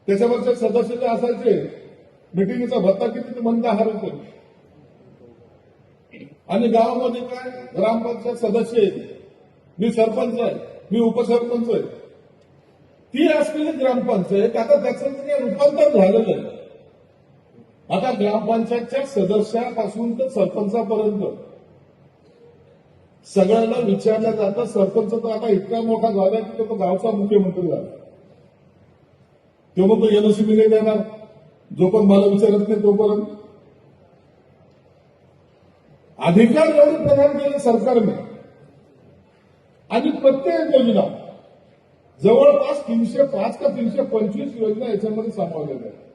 त्याच्यावरचे सदस्य जे असायचे मिटिंगचा भत्ता किती ते म्हणता 10 रुपये. आणि गावामध्ये काय ग्रामपंचायत सदस्य आहे, मी सरपंच आहे, मी उपसरपंच आहे, ती असलेली ग्रामपंचायत आता त्याचं रूपांतर झालेलं आहे. आता ग्रामपंचायतच्या सदस्यापासून तर सरपंचापर्यंत सगळ्यांना विचारलं जातं. सरपंच तर आता इतका मोठा झाला की तो गावचा मुख्यमंत्री झाला. तो मग एनओसी मी नाही देणार जो पण मला विचारत नाही तोपर्यंत. अधिकार एवढे प्रदान केले सरकारने आणि प्रत्येक योजना जवळपास 305 का 325 योजना याच्यामध्ये सामावलेल्या आहेत.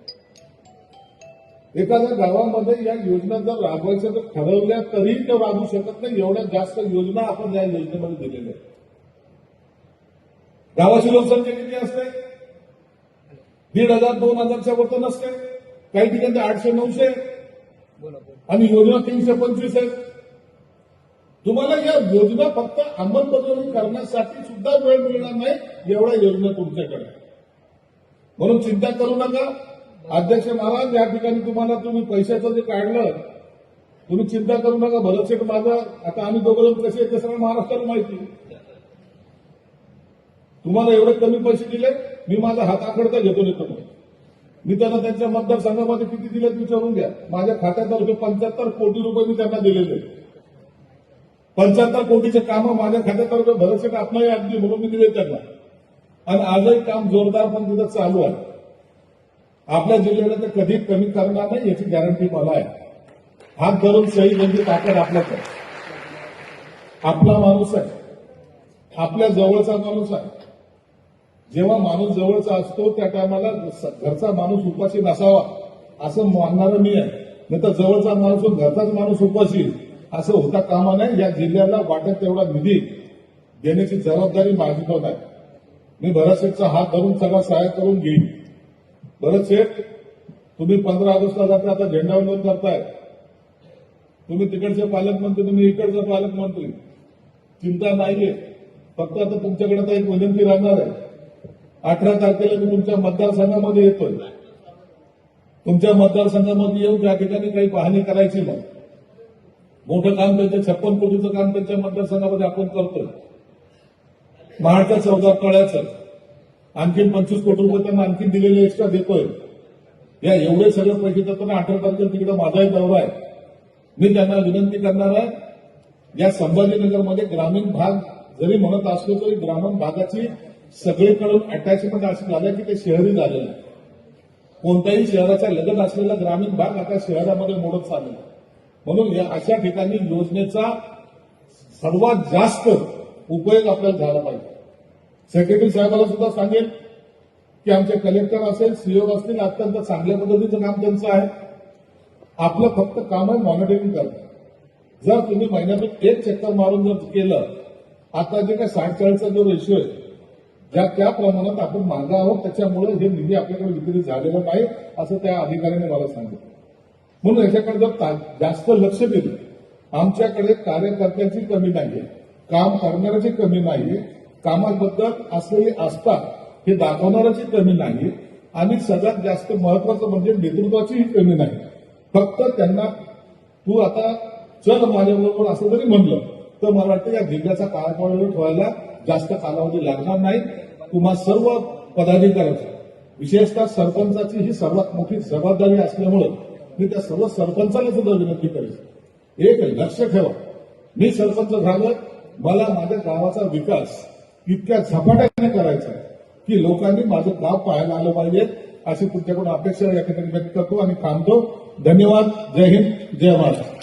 एखाद्या गावामध्ये या योजना जर राबवायच्या तर ठरवल्या तरी ते राबवू शकत नाही, एवढ्या जास्त योजना आपण या योजनेमध्ये दिलेल्या आहेत. गावाची लोकसंख्या किती असते? 1,500 2,000च्या वर नसते, काही ठिकाणी 800-900 आणि योजना 325 आहेत. तुम्हाला या योजना फक्त अंमलबजावणी करण्यासाठी सुद्धा वेळ मिळणार नाही एवढ्या योजना तुमच्याकडे. म्हणून चिंता करू नका. अध्यक्ष महाराज, या ठिकाणी तुम्ही पैशाचं जे काढलं, तुम्ही चिंता करू नका. भरतशेठ माझं आता आम्ही दोघं कसे आहेत ते सगळं महाराष्ट्राला माहिती. तुम्हाला एवढे कमी पैसे दिले, मी माझा हात आखडता घेतो नेतो. मी त्यांना त्यांच्या मतदारसंघामध्ये किती दिले विचारून घ्या. माझ्या खात्यातर्फे 75 कोटी रुपये मी त्यांना दिलेले. 75 कोटीचे कामं माझ्या खात्यातर्फे भरतशेठ आपलाही अगदी म्हणून मी दिले त्यांना. आणि आजही काम जोरदार पण तिथं चालू आहे. आपल्या जिल्ह्याला ते कधी कमी करणार नाही याची गॅरंटी मला आहे. हात धरून सही म्हणजे ताकद आपल्याच आहे. आपला माणूस आहे, आपल्या जवळचा माणूस आहे. जेव्हा माणूस जवळचा असतो त्या टायमाला घरचा माणूस उपाशी नसावा असं मानणारं मी आहे. नाही तर जवळचा माणूस घरचाच माणूस उपाशी असं होता कामा नये. या जिल्ह्याला वाटत तेवढा निधी देण्याची जबाबदारी माझी पण आहे. मी भरतशेठचा हात धरून सगळा सहाय्य करून घेईन. भरतशेठ, तुम्ही 15 ऑगस्टला जाता, आता झेंडावंदन करताय. तुम्ही तिकडचे पालकमंत्री, तुम्ही इकडचे पालकमंत्री. चिंता नाहीये. फक्त आता तुमच्याकडे आता एक विनंती राहणार आहे. 18 तारखेला मी तुमच्या मतदारसंघामध्ये येतोय. तुमच्या मतदारसंघामध्ये येऊन त्या ठिकाणी काही पाहणी करायची. मग मोठं काम त्यांच्या 56 कोटीचं काम त्यांच्या मतदारसंघामध्ये आपण करतोय. महाडच्या 14 तळ्याचं आणखीन 25 कोटी रुपये त्यांना आणखीन दिलेले एक्स्ट्रा देतोय. या एवढे सगळे पैसे देताना 18 तारखेला तिकडे माझाही दौरा आहे. मी त्यांना विनंती करणार आहे, या संभाजीनगरमध्ये ग्रामीण भाग जरी म्हणत असलो तरी ग्रामीण भागाची सगळीकडून अटॅचमेंट अशी झालं की ते शहरी झालेलं आहे. कोणत्याही शहराच्या लगत असलेला ग्रामीण भाग आता शहरामध्ये मोडत चाललेला आहे. म्हणून या अशा ठिकाणी योजनेचा सर्वात जास्त उपयोग आपल्याला झाला पाहिजे. सेक्रेटरी साहेबांना सुद्धा सांगेल की आमचे कलेक्टर असेल, सीओ असतील, अत्यंत चांगल्या पद्धतीचं काम त्यांचं आहे. आपलं फक्त काम आहे मॉनिटरिंग करणं. जर तुम्ही महिन्यातून एक चक्कर मारून जर केलं, आता जे काय 60-40चा जो रेशिओ आहे त्या प्रमाणात आपण मागे आहोत. त्याच्यामुळे हे निधी आपल्याकडे वितरित झालेला नाही असं त्या अधिकाऱ्याने मला सांगितलं. म्हणून याच्याकडे जर जास्त लक्ष दिलं, आमच्याकडे कार्यकर्त्यांची कमी नाहीये, काम करणाऱ्याची कमी नाहीये, कामाबद्दल असलेली आस्था हे दाखवणाऱ्याची कमी नाही आणि सगळ्यात जास्त महत्वाचं म्हणजे नेतृत्वाचीही कमी नाही. फक्त त्यांना तू आता चल माझ्याबरोबर असं जरी म्हणलं तर मला वाटतं या जिल्ह्याचा काळापाळ ठेवायला जास्त कालावधी लागणार नाही. तुम्हा सर्व पदाधिकाऱ्यांची, विशेषतः सरपंचाची ही सर्वात मोठी जबाबदारी असल्यामुळे मी त्या सर्व सरपंचाला सुद्धा विनंती करेन, एक लक्ष ठेवा. मी सरपंच झालो, मला माझ्या गावाचा विकास इतक्या झपाट्याने करायचा आहे की लोकांनी माझं गाव पाहायला आलं पाहिजे अशी तुमच्याकडून अपेक्षा या ठिकाणी व्यक्त करतो आणि थांबतो. धन्यवाद. जय हिंद, जय महाराष्ट्र.